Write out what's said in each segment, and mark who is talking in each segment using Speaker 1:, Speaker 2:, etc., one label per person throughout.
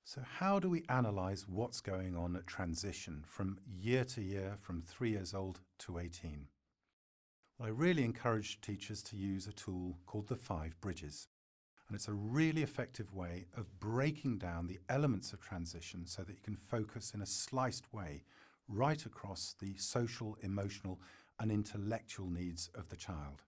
Speaker 1: So how do we analyse what's going on at transition from year to year, from 3 years old to 18? Well, I really encourage teachers to use a tool called the 5 bridges. And it's a really effective way of breaking down the elements of transition so that you can focus in a sliced way right across the social, emotional and intellectual needs of the child.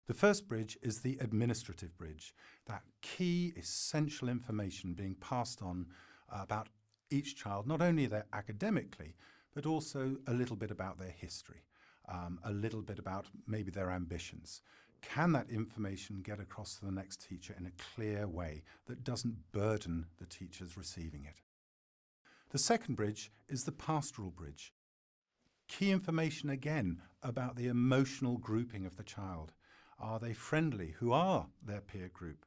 Speaker 1: The first bridge is the administrative bridge, that key essential information being passed on about each child, not only their academically, but also a little bit about their history, a little bit about maybe their ambitions. Can that information get across to the next teacher in a clear way that doesn't burden the teachers receiving it? The second bridge is the pastoral bridge. Key information again about the emotional grouping of the child. Are they friendly? Who are their peer group?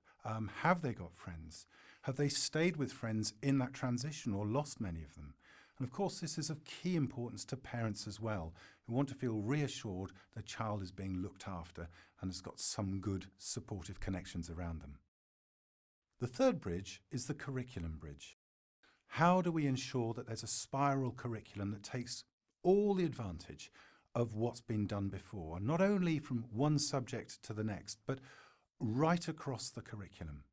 Speaker 1: Have they got friends? Have they stayed with friends in that transition or lost many of them? And of course, this is of key importance to parents as well, who want to feel reassured the child is being looked after and has got some good supportive connections around them. The third bridge is the curriculum bridge. How do we ensure that there's a spiral curriculum that takes all the advantage of what's been done before, not only from one subject to the next, but right across the curriculum?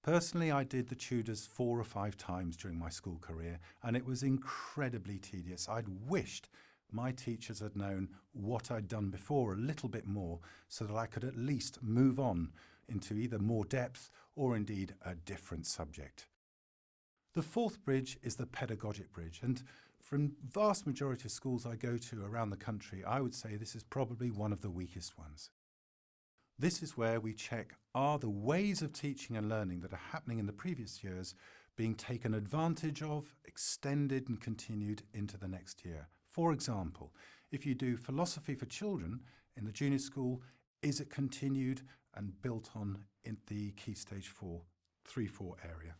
Speaker 1: Personally, I did the Tudors 4 or 5 times during my school career, and it was incredibly tedious. I'd wished my teachers had known what I'd done before a little bit more so that I could at least move on into either more depth or indeed a different subject. The fourth bridge is the pedagogic bridge, and from vast majority of schools I go to around the country, I would say this is probably one of the weakest ones. This is where we check, are the ways of teaching and learning that are happening in the previous years being taken advantage of, extended and continued into the next year? For example, if you do philosophy for children in the junior school, is it continued and built on in the Key Stage 4, 3-4 area?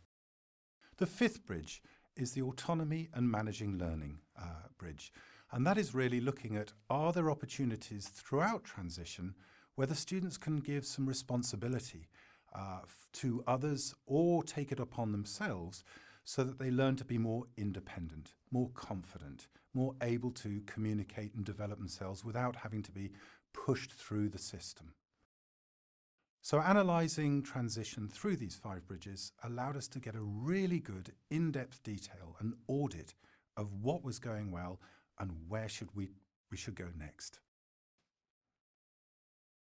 Speaker 1: The fifth bridge is the autonomy and managing learning bridge. And that is really looking at, are there opportunities throughout transition where the students can give some responsibility to others or take it upon themselves so that they learn to be more independent, more confident, more able to communicate and develop themselves without having to be pushed through the system. So analysing transition through these 5 bridges allowed us to get a really good in-depth detail and audit of what was going well and where we should go next.